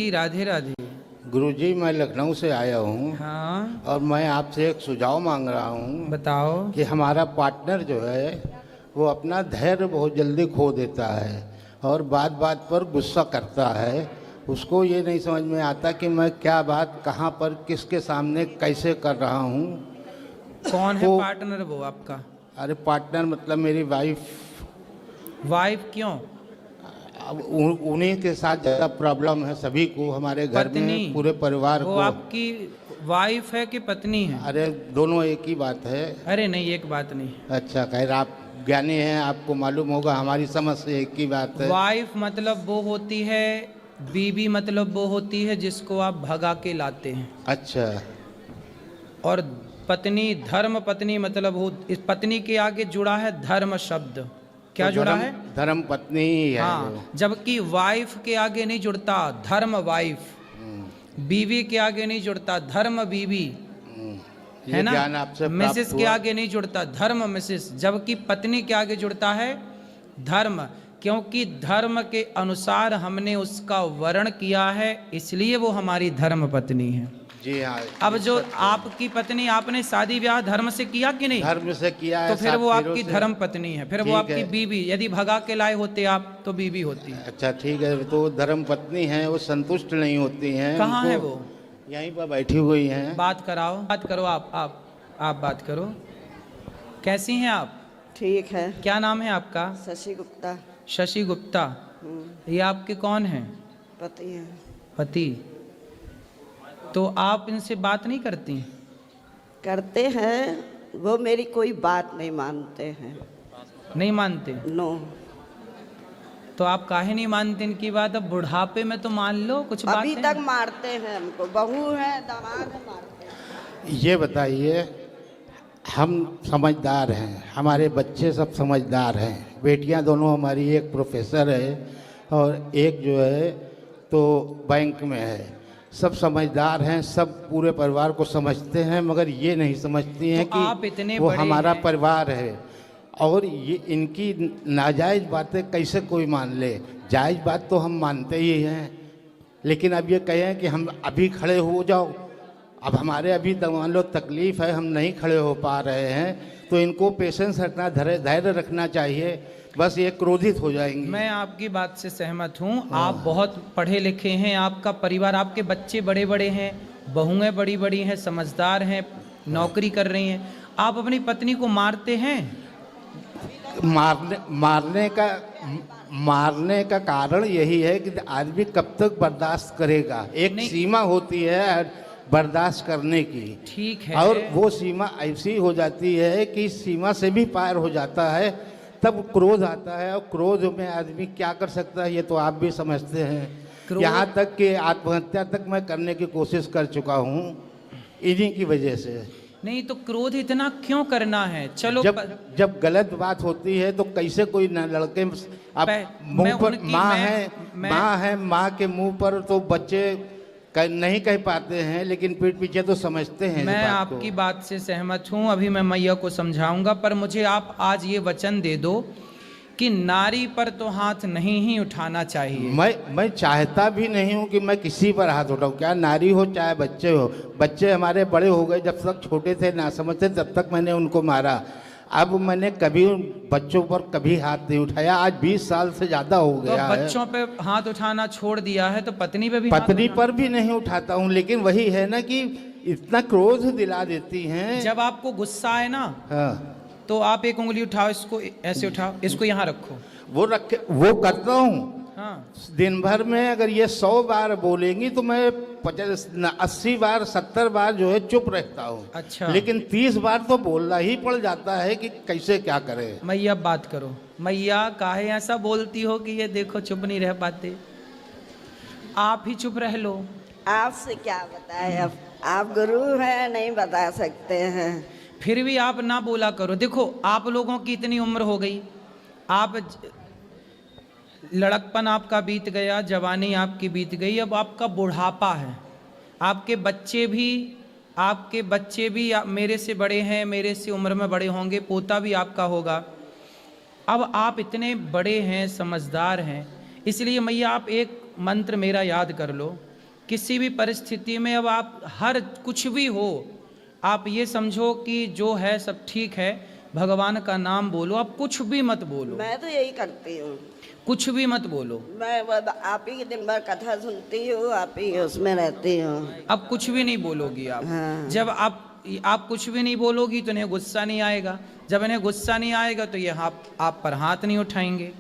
राधे राधे। गुरुजी, मैं लखनऊ से आया हूँ। हाँ, और मैं आपसे एक सुझाव मांग रहा हूँ बताओ। कि हमारा पार्टनर जो है वो अपना धैर्य बहुत जल्दी खो देता है और बात बात पर गुस्सा करता है। उसको ये नहीं समझ में आता कि मैं क्या बात कहाँ पर किसके सामने कैसे कर रहा हूँ। कौन है तो पार्टनर वो आपका? अरे पार्टनर मतलब मेरी वाइफ। वाइफ क्यों? अब उन्हीं के साथ ज़्यादा प्रॉब्लम है, सभी को, हमारे घर पत्नी? में, पूरे परिवार वो को। आपकी वाइफ है कि पत्नी है? अरे दोनों एक ही बात है। अरे नहीं, एक बात नहीं। अच्छा, खैर आप ज्ञानी हैं, आपको मालूम होगा, हमारी समझ से एक ही बात है। वाइफ मतलब वो होती है, बीवी मतलब वो होती है जिसको आप भगा के लाते हैं। अच्छा। और पत्नी, धर्म पत्नी मतलब हो, इस पत्नी के आगे जुड़ा है धर्म शब्द। क्या तो जुड़ा है? धर्म पत्नी ही है वो। हाँ, जबकि वाइफ के आगे नहीं जुड़ता धर्म वाइफ, बीवी के आगे नहीं जुड़ता धर्म बीवी, है ये ना? ज्ञान आपसे मिसेस प्राप्त के हुआ। आगे नहीं जुड़ता धर्म मिसेस, जबकि पत्नी के आगे जुड़ता है धर्म, क्योंकि धर्म के अनुसार हमने उसका वर्ण किया है, इसलिए वो हमारी धर्म पत्नी है। जी हाँ। अब जो आपकी पत्नी, आपने शादी ब्याह धर्म से किया कि नहीं? धर्म से किया है, तो फिर 7 वो पीढ़ों आपकी से। धर्म पत्नी है, फिर वो ठीक आपकी है। बीवी। यदि भगा के लाए होते आप तो बीवी होती। अच्छा ठीक है, तो धर्म पत्नी है, वो संतुष्ट नहीं होती हैं। कहाँ है उनको वो? यहीं पर बैठी हुई हैं। बात कराओ, बात करो। आप बात करो। कैसी हैं आप? ठीक है। क्या नाम है आपका? शशि गुप्ता। शशि गुप्ता। ये आपके कौन हैं? पति है। पति। तो आप इनसे बात नहीं करती? करते हैं, वो मेरी कोई बात नहीं मानते हैं। नहीं मानते? नो। तो आप काहे नहीं मानते इनकी बात? अब बुढ़ापे में तो मान लो कुछ बात अभी है। तक मारते हैं हमको, बहू है दामाद है, मारते हैं। ये बताइए, हम समझदार हैं, हमारे बच्चे सब समझदार हैं, बेटियां दोनों हमारी, एक प्रोफेसर है और एक जो है तो बैंक में है। सब समझदार हैं, सब पूरे परिवार को समझते हैं, मगर ये नहीं समझती हैं तो आप कि इतने वो बड़े हमारा हैं। परिवार है। और ये इनकी नाजायज़ बातें कैसे कोई मान ले? जायज़ बात तो हम मानते ही हैं, लेकिन अब ये कहें कि हम अभी खड़े हो जाओ, अब हमारे अभी मान लो तकलीफ़ है, हम नहीं खड़े हो पा रहे हैं, तो इनको पेशेंस रखना, धैर्य रखना चाहिए, बस ये क्रोधित हो जाएंगी। मैं आपकी बात से सहमत हूँ। आप बहुत पढ़े लिखे हैं, आपका परिवार, आपके बच्चे बड़े बड़े हैं, बहुएं बड़ी बड़ी हैं, समझदार हैं, नौकरी कर रही हैं। आप अपनी पत्नी को मारते हैं? मारने का कारण यही है कि आदमी कब तक बर्दाश्त करेगा। एक नहीं। सीमा होती है बर्दाश्त करने की। ठीक है। और वो सीमा ऐसी हो जाती है कि सीमा से भी पार हो जाता है, तब क्रोध आता है, और क्रोध में आदमी क्या कर सकता है ये तो आप भी समझते हैं। यहाँ तक कि आत्महत्या तक मैं करने की कोशिश कर चुका हूँ इन्हीं की वजह से। नहीं तो क्रोध इतना क्यों करना है? चलो जब गलत बात होती है तो कैसे कोई न लड़के, अब मुंह पर माँ है, माँ के मुंह पर तो बच्चे नहीं कह पाते हैं, लेकिन पीठ पीछे तो समझते हैं। मैं आपकी बात से सहमत हूँ, अभी मैं मैया को समझाऊंगा, पर मुझे आप आज ये वचन दे दो कि नारी पर तो हाथ नहीं ही उठाना चाहिए। मैं चाहता भी नहीं हूँ कि मैं किसी पर हाथ उठाऊँ, क्या नारी हो चाहे बच्चे हो। बच्चे हमारे बड़े हो गए, जब तक छोटे थे ना समझते तब तक मैंने उनको मारा। अब मैंने कभी बच्चों पर कभी हाथ नहीं उठाया, आज 20 साल से ज़्यादा हो गया है। बच्चों पे हाथ उठाना छोड़ दिया है तो पत्नी पे भी? पत्नी पर भी नहीं उठाता हूँ, लेकिन वही है ना कि इतना क्रोध दिला देती हैं। जब आपको गुस्सा आए ना, हाँ, तो आप एक उंगली उठाओ, इसको ऐसे उठाओ, इसको यहाँ रखो। वो करता हूँ। हाँ, दिन भर में अगर ये 100 बार बोलेंगी तो मैं 80 बार 70 बार जो है चुप रहता हूँ। अच्छा। लेकिन 30 बार तो बोलना ही पड़ जाता है कि कैसे क्या करें। मैया बात करो। मैया काहे ऐसा बोलती हो कि ये देखो चुप नहीं रह पाते? आप ही चुप रह लो। आपसे क्या बताए, अब आप गुरु हैं, नहीं बता सकते हैं। फिर भी आप ना बोला करो। देखो आप लोगों की इतनी उम्र हो गई, आप लड़कपन आपका बीत गया, जवानी आपकी बीत गई, अब आपका बुढ़ापा है। आपके बच्चे भी मेरे से बड़े हैं, मेरे से उम्र में बड़े होंगे, पोता भी आपका होगा। अब आप इतने बड़े हैं, समझदार हैं, इसलिए मैया आप एक मंत्र मेरा याद कर लो। किसी भी परिस्थिति में अब आप हर कुछ भी हो, आप ये समझो कि जो है सब ठीक है, भगवान का नाम बोलो, आप कुछ भी मत बोलो, मैं तो यही करती हूँ, कुछ भी मत बोलो। मैं बस आप ही दिन भर कथा सुनती हूँ, आप ही उसमें रहती हूँ। अब कुछ भी नहीं बोलोगी आप। हाँ। जब आप कुछ भी नहीं बोलोगी तो इन्हें गुस्सा नहीं आएगा, जब इन्हें गुस्सा नहीं आएगा तो ये आप पर हाथ नहीं उठाएंगे।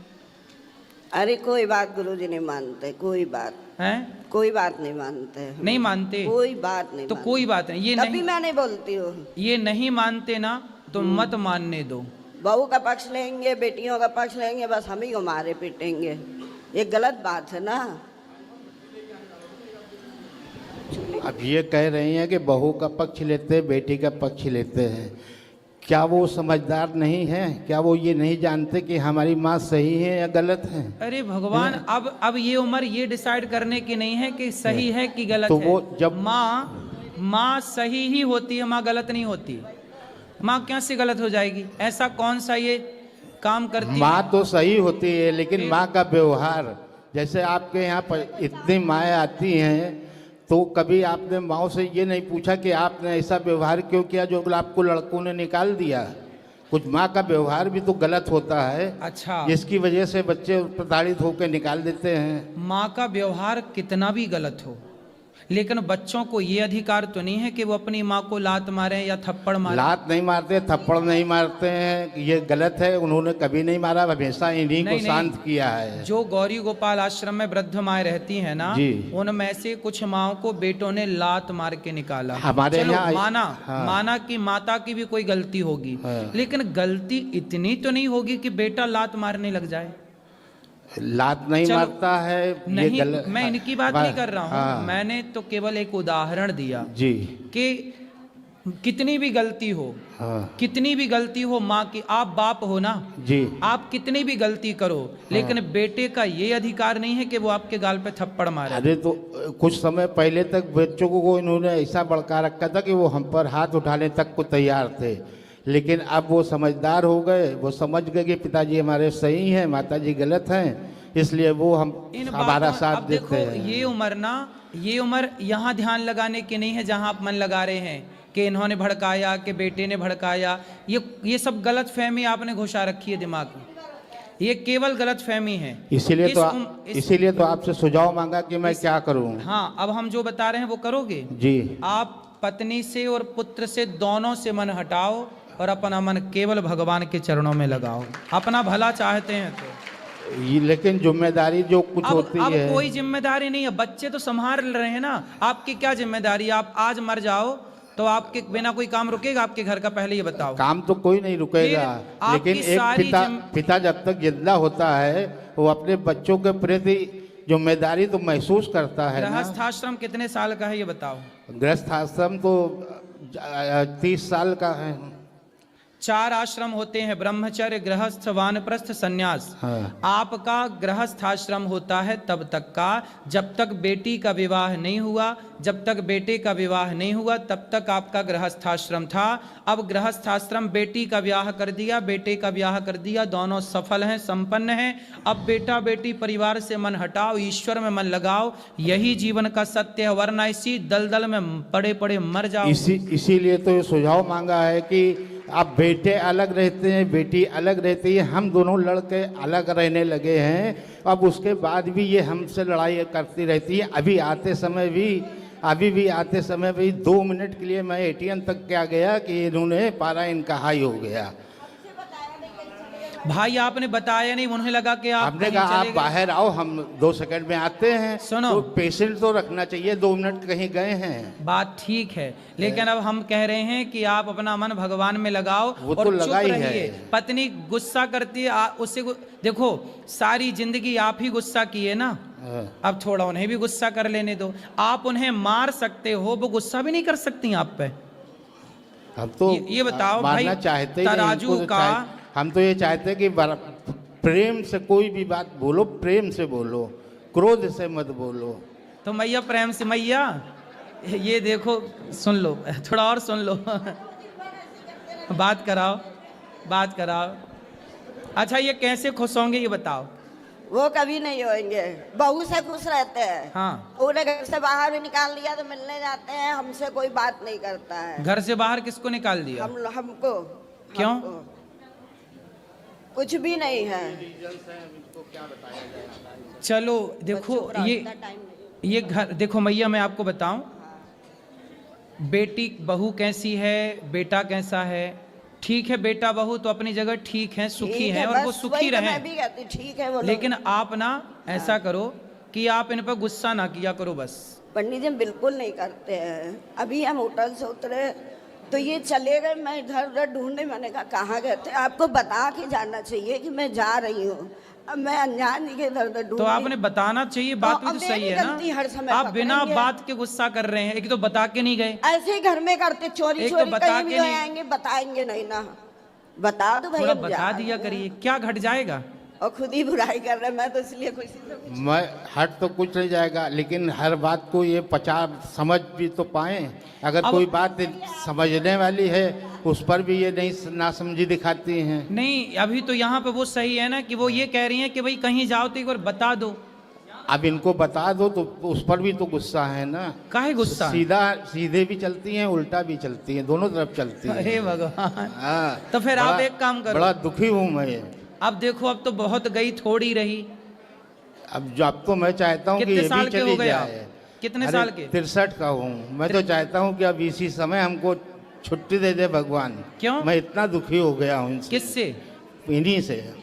अरे कोई बात गुरुजी नहीं मानते, कोई बात, हैं? कोई बात नहीं मानते, नहीं मानते? कोई बात नहीं तो मानते। कोई बात नहीं, ये तभी नहीं, मैं नहीं बोलती हूँ। ये नहीं मानते ना तो मत मानने दो। बहू का पक्ष लेंगे, बेटियों का पक्ष लेंगे, बस हम ही को मारे पीटेंगे, ये गलत बात है ना। अब ये कह रही हैं कि बहू का पक्ष लेते हैं, बेटी का पक्ष लेते हैं, क्या वो समझदार नहीं है? क्या वो ये नहीं जानते कि हमारी माँ सही है या गलत है? अरे भगवान, अब ये उम्र ये डिसाइड करने की नहीं है कि सही है कि गलत तो है। वो जब माँ सही ही होती है, माँ गलत नहीं होती। माँ क्या से गलत हो जाएगी? ऐसा कौन सा ये काम करती है? माँ तो सही होती है, लेकिन माँ का व्यवहार, जैसे आपके यहाँ पर इतनी माएँ आती हैं, तो कभी आपने माँ से ये नहीं पूछा कि आपने ऐसा व्यवहार क्यों किया जो आपको लड़कों ने निकाल दिया? कुछ माँ का व्यवहार भी तो गलत होता है। अच्छा, जिसकी वजह से बच्चे प्रताड़ित होकर निकाल देते हैं। माँ का व्यवहार कितना भी गलत हो, लेकिन बच्चों को ये अधिकार तो नहीं है कि वो अपनी माँ को लात मारें या थप्पड़ मारें। लात नहीं मारते, थप्पड़ नहीं मारते हैं, ये गलत है। उन्होंने कभी नहीं मारा, हमेशा इन्हीं को शांत किया है। जो गौरी गोपाल आश्रम में वृद्ध माएँ रहती हैं ना, जी, उनमें से कुछ माओ को बेटों ने लात मार के निकाला। हमारे यहाँ माना कि माता की भी कोई गलती होगी, लेकिन गलती इतनी तो नहीं होगी कि बेटा लात मारने लग जाए। लात नहीं मारता है, नहीं, मैं इनकी बात नहीं कर रहा हूँ। मैंने तो केवल एक उदाहरण दिया जी कि कितनी भी गलती हो, कितनी भी गलती हो माँ की, आप बाप हो ना जी, आप कितनी भी गलती करो, लेकिन बेटे का ये अधिकार नहीं है कि वो आपके गाल पे थप्पड़ मारे। अरे तो कुछ समय पहले तक बच्चों को इन्होंने ऐसा भड़का रखा था कि वो हम पर हाथ उठाने तक को तैयार थे, लेकिन अब वो समझदार हो गए। वो समझ गए कि पिताजी हमारे सही हैं, माताजी गलत हैं, इसलिए वो हमारा साथ देते हैं। ये उम्र ना, ये उम्र यहाँ ध्यान लगाने की नहीं है जहाँ आप मन लगा रहे हैं कि इन्होंने भड़काया, कि बेटे ने भड़काया। ये सब गलत फहमी आपने घुसा रखी है दिमाग में, ये केवल गलत फहमी है। इसीलिए तो आपसे सुझाव मांगा कि मैं क्या करूं। हाँ, अब हम जो बता रहे हैं वो करोगे जी। आप पत्नी से और पुत्र से दोनों से मन हटाओ और अपना मन केवल भगवान के चरणों में लगाओ, अपना भला चाहते हैं तो। लेकिन जिम्मेदारी जो कुछ होती है, अब कोई जिम्मेदारी नहीं है, बच्चे तो संभाल रहे हैं ना। आपकी क्या जिम्मेदारी? आप आज मर जाओ तो आपके बिना कोई काम रुकेगा आपके घर का? पहले ये बताओ। काम तो कोई नहीं रुकेगा, लेकिन एक पिता जब तक जिंदा होता है वो अपने बच्चों के प्रति जिम्मेदारी तो महसूस करता है। गृहस्थाश्रम कितने साल का है ये बताओ? गृहस्थाश्रम तो 30 साल का है। 4 आश्रम होते हैं, ब्रह्मचर्य, गृहस्थ, वानप्रस्थ, सन्यास। हाँ। आपका गृहस्थाश्रम होता है तब तक का जब तक बेटी का विवाह नहीं हुआ, जब तक बेटे का विवाह नहीं हुआ तब तक आपका गृहस्थाश्रम था। अब गृहस्थाश्रम, बेटी का ब्याह कर दिया, बेटे का ब्याह कर दिया, दोनों सफल हैं, संपन्न हैं। अब बेटा बेटी परिवार से मन हटाओ, ईश्वर में मन लगाओ, यही जीवन का सत्य है, वरना इसी दलदल में पड़े पड़े मर जाओ। इसीलिए तो ये सुझाव मांगा है कि अब बेटे अलग रहते हैं, बेटी अलग रहती है, हम दोनों लड़के अलग रहने लगे हैं। अब उसके बाद भी ये हमसे लड़ाई करती रहती है। अभी आते समय भी 2 मिनट के लिए मैं ATM तक क्या गया कि इन्होंने पारा इनका हाई हो गया। भाई आपने बताया नहीं, उन्हें लगा कि आपने कहा आप बाहर आओ, हम 2 सेकंड में आते हैं। सुनो, तो पेशेंट तो रखना चाहिए, 2 मिनट कहीं गए हैं, बात ठीक है, लेकिन अब हम कह रहे हैं कि आप अपना मन भगवान में लगाओ और तो चुप रहिए। पत्नी गुस्सा करती है, उससे देखो सारी जिंदगी आप ही गुस्सा किए ना, अब थोड़ा उन्हें भी गुस्सा कर लेने दो। आप उन्हें मार सकते हो, वो गुस्सा भी नहीं कर सकती आप पे। हम तो ये बताओ भाई, चाहते तराजू का हम तो ये चाहते हैं कि प्रेम से कोई भी बात बोलो, प्रेम से बोलो, क्रोध से मत बोलो। तो मैया प्रेम से, मैया ये देखो, सुन लो, थोड़ा और सुन लो बात कराओ। अच्छा ये कैसे खुश होंगे ये बताओ? वो कभी नहीं होंगे। बहू से खुश रहते हैं। हाँ। उन्हें घर से बाहर भी निकाल दिया तो मिलने जाते हैं, हमसे कोई बात नहीं करता है। घर से बाहर किसको निकाल दिया? हमको। क्यों? हमको। कुछ भी नहीं है। चलो देखो, ये घर देखो मैया, मैं आपको बताऊं, बेटी बहू कैसी है, बेटा कैसा है, ठीक है, बेटा बहू तो अपनी जगह ठीक है, सुखी है, और वो सुखी रहे। मैं भी कहती ठीक है वो। लेकिन आप ना ऐसा करो कि आप इन पर गुस्सा ना किया करो बस। पंडित जी हम बिल्कुल नहीं करते हैं। अभी हम होटल से उतरे तो ये चले गए, मैं इधर उधर ढूंढने, मैंने कहा कहाँ गए थे, आपको बता के जाना चाहिए कि मैं जा रही हूँ। अब मैं अनजान के इधर उधर ढूंढ। तो आपने बताना चाहिए, बात भी तो सही है ना। हर समय आप बिना बात के गुस्सा कर रहे हैं। एक तो बता के नहीं गए, ऐसे ही घर में करते, चोरी एक तो चोरी बता कहीं के भी नहीं। आएंगे, बताएंगे नहीं ना। बता दो भाई, थोड़ा हम बता जा दिया रहे हैं। करिए, क्या घट जाएगा? और खुद ही बुराई कर रहे हैं, मैं तो इसलिए खुशी से मैं हट तो कुछ नहीं जाएगा, लेकिन हर बात को ये समझ भी तो पाए। अगर अब- कोई बात समझने वाली है उस पर भी ये नहीं नासमझी दिखाती हैं। नहीं, अभी तो यहाँ पे वो सही है ना कि वो ये कह रही हैं कि भाई कहीं जाओ तो एक बार बता दो। अब इनको बता दो तो उस पर भी तो गुस्सा है ना। काहे गुस्सा है? सीधे भी चलती हैं, उल्टा भी चलती हैं, दोनों तरफ चलती हैं। अरे भगवान। हाँ, तो फिर आप एक काम करो। बड़ा दुखी हूँ मैं। अब देखो, अब तो बहुत गई, थोड़ी रही। अब तो मैं चाहता हूँ कि कितने ये साल भी के हो चली गए आप? जाए। कितने अरे, साल के? 63 का हूँ मैं। तो चाहता हूँ कि अब इसी समय हमको छुट्टी दे दे भगवान। क्यों? मैं इतना दुखी हो गया हूँ इनसे। किससे? इन्हीं से।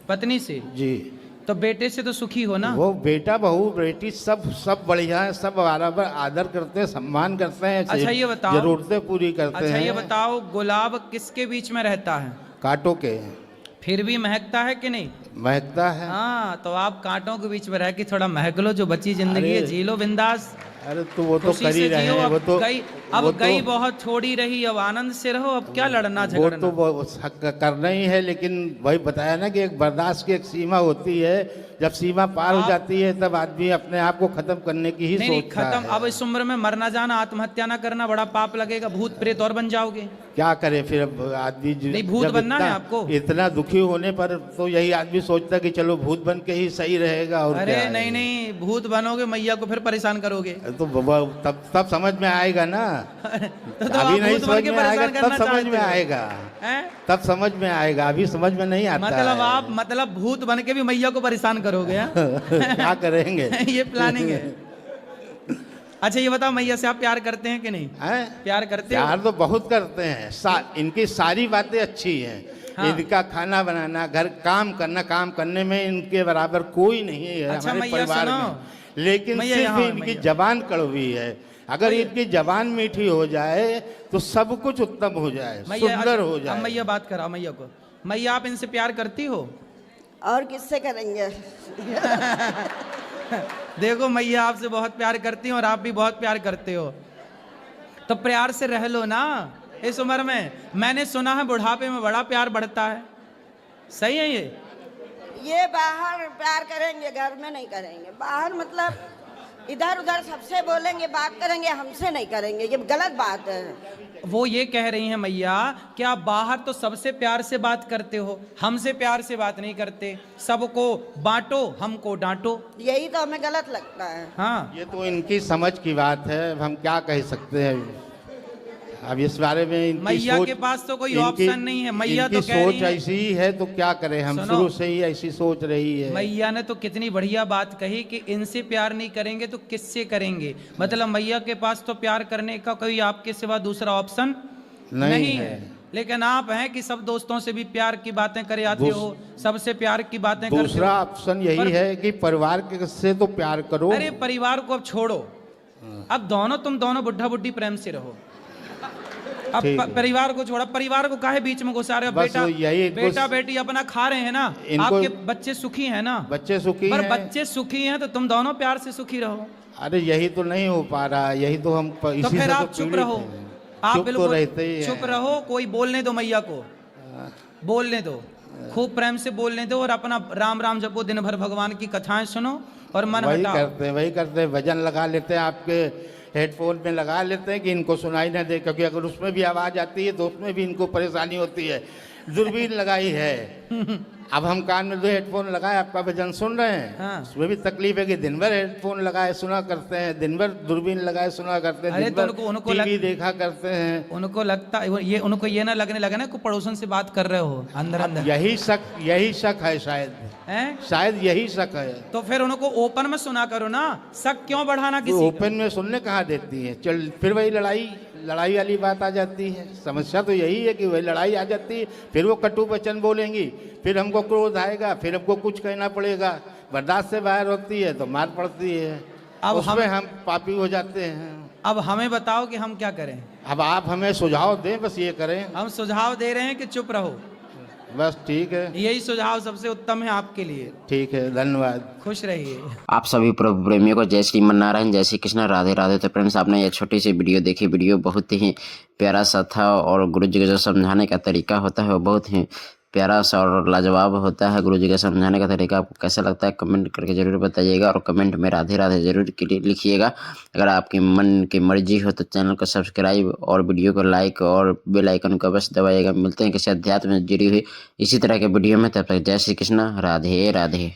पत्नी से? जी। तो बेटे से तो सुखी हो ना? वो बेटा बहू बेटी सब बढ़िया है, सब बराबर आदर करते हैं, सम्मान करते हैं। अच्छा ये बताओ, जरूरतें पूरी करते हैं। अच्छा ये बताओ, गुलाब किसके बीच में रहता है? कांटों के। फिर भी महकता है कि नहीं? महकता है। हाँ, तो आप कांटों के बीच में रह के थोड़ा महक लो, जो बची जिंदगी है अरे, जी लो बिंदास। अरे तो वो तो खुशी कर से ही रहे जियो। हैं। अब वो तो गई, अब गई बहुत, छोड़ी रही, अब आनंद से रहो। अब क्या लड़ना वो झगड़ना? तो वो करना ही है, लेकिन वही बताया ना कि एक बर्दाश्त की एक सीमा होती है। जब सीमा पार हो जाती है तब आदमी अपने आप को खत्म करने की ही नहीं सोचता खत्म। है। अब इस उम्र में मरना जाना, आत्महत्या ना करना, बड़ा पाप लगेगा, भूत प्रेत और बन जाओगे। क्या करे फिर अब आदमी नहीं, भूत जब बनना है आपको। इतना दुखी होने पर तो यही आदमी सोचता कि चलो भूत बन के ही सही रहेगा। और अरे क्या है। नहीं नहीं, भूत बनोगे मैया को फिर परेशान करोगे। तो तब समझ में आएगा ना। तो अभी आप नहीं भूत बन समझ के में आएगा, परेशान तब करना समझ चाहते में हो? आएगा। हैं? तब समझ में आएगा, अभी समझ में नहीं आता मतलब है। आप भूत बन के भी मैया को परेशान करोगे? हाँ? क्या करेंगे? ये प्लानिंग है। अच्छा ये बताओ, मैया से आप प्यार करते हैं कि नहीं? हैं? प्यार करते हो? प्यार तो बहुत करते हैं। इनकी सारी बातें अच्छी हैं। हाँ। इनका खाना बनाना, घर काम करना, काम करने में इनके बराबर कोई नहीं है अच्छा, हमारे मैया परिवार सुनो। में। लेकिन मैया सिर्फ यहाँ आओ, इनकी मैया। जबान कड़वी है। अगर इनकी जबान मीठी हो जाए तो सब कुछ उत्तम हो जाए, सुंदर हो अब जाए। मैया बात करा मैया को। मैया आप इनसे प्यार करती हो? और किससे करेंगे? देखो मैया आपसे बहुत प्यार करती हैं और आप भी बहुत प्यार करते हो, तो प्यार से रह लो ना इस उम्र में। मैंने सुना है बुढ़ापे में बड़ा प्यार बढ़ता है, सही है ये बाहर प्यार करेंगे, घर में नहीं करेंगे। बाहर मतलब इधर उधर सबसे बोलेंगे, बात करेंगे, हमसे नहीं करेंगे, ये गलत बात है। वो ये कह रही हैं मैया कि आप बाहर तो सबसे प्यार से बात करते हो, हमसे प्यार से बात नहीं करते। सबको बांटो, हमको डांटो। यही तो हमें गलत लगता है। हाँ, ये तो इनकी समझ की बात है, अब हम क्या कह सकते हैं। अब इस बारे में इनकी मैया सोच, के पास तो कोई इनकी- ऑप्शन नहीं है। मैया इनकी तो कह रही सोच है, ऐसी ही है तो क्या करें हम। सुनो। शुरू से ही ऐसी सोच रही है। मैया ने तो कितनी बढ़िया बात कही कि इनसे प्यार नहीं करेंगे तो किससे करेंगे। मतलब मैया के पास तो प्यार करने का कोई आपके सिवा दूसरा ऑप्शन नहीं है। लेकिन आप हैं कि सब दोस्तों से भी प्यार की बातें करे आते हो, सबसे प्यार की बातें करते हो। दूसरा ऑप्शन यही है कि परिवार से तो प्यार करो। अरे परिवार को अब छोड़ो, अब तुम दोनों बुढ़ा बुढ़ी प्रेम से रहो। अब ठीक है। परिवार को छोड़ा, परिवार को काहे बीच में घुसा रहे हो? बस यही इनको- बेटा बेटी अपना खा रहे हैं ना, इनको- आपके बच्चे सुखी हैं ना। बच्चे सुखी पर हैं। बच्चे सुखी हैं तो तुम दोनों प्यार से सुखी रहो। अरे यही तो नहीं हो पा रहा, यही तो हम तो इसी फिर से आप तो चुप पीड़ित रहो, हैं। आप चुप तो बिल्कुल रहते ही चुप हैं। रहो। कोई बोलने दो मैया को, बोलने दो, खूब प्रेम से बोलने दो और अपना राम राम जपो, दिन भर भगवान की कथाएं सुनो और मन वही हटाओ। करते हैं, वही करते हैं। वजन लगा लेते हैं आपके हेडफोन में लगा लेते हैं कि इनको सुनाई ना दे, क्योंकि अगर उसमें भी आवाज़ आती है तो उसमें भी इनको परेशानी होती है। दूरबीन लगाई है, अब हम कान में 2 हेडफोन लगाए, आपका भजन सुन रहे हैं। हाँ। उसमें भी तकलीफ है कि दिन भर हेडफोन लगाए सुना करते हैं, दिन भर दूरबीन लगाए सुना करते हैं, अरे दिन तो भर उनको टीवी देखा करते हैं। उनको लगता ये उनको ये ना लगने लगे ना कि पड़ोसन से बात कर रहे हो अंदर अंदर, यही शक है शायद, हैं? शायद यही शक है। तो फिर उनको ओपन में सुना करो ना, शक क्यों बढ़ाना तो किसी का? ओपन में सुनने कहाँ देती है? चल फिर वही लड़ाई वाली बात आ जाती है। समस्या तो यही है कि वही लड़ाई आ जाती है, फिर वो कटु वचन बोलेंगी, फिर हमको क्रोध आएगा, फिर हमको कुछ कहना पड़ेगा, बर्दाश्त से बाहर होती है तो मार पड़ती है, अब उसमें हम पापी हो जाते हैं। अब हमें बताओ कि हम क्या करें? अब आप हमें सुझाव दें, बस ये करें। हम सुझाव दे रहे हैं कि चुप रहो, बस ठीक है, यही सुझाव सबसे उत्तम है आपके लिए। ठीक है, धन्यवाद। खुश रहिए। आप सभी प्रभु प्रेमियों को जय श्रीमन्नारायण, जय श्री कृष्ण, राधे राधे। तो फ्रेंड्स, आपने ये छोटी सी वीडियो देखी, वीडियो बहुत ही प्यारा सा था और गुरु जी का जो समझाने का तरीका होता है वो बहुत ही प्यारा सा और लाजवाब होता है। गुरु जी का समझाने का तरीका आपको कैसा लगता है कमेंट करके जरूर बताइएगा और कमेंट में राधे राधे जरूर लिखिएगा। अगर आपकी मन की मर्जी हो तो चैनल को सब्सक्राइब और वीडियो को लाइक और बेल आइकन को अवश्य दबाइएगा। मिलते हैं किसी अध्यात्म में जुड़ी हुई इसी तरह के वीडियो में, तब तक जय श्री कृष्ण, राधे राधे।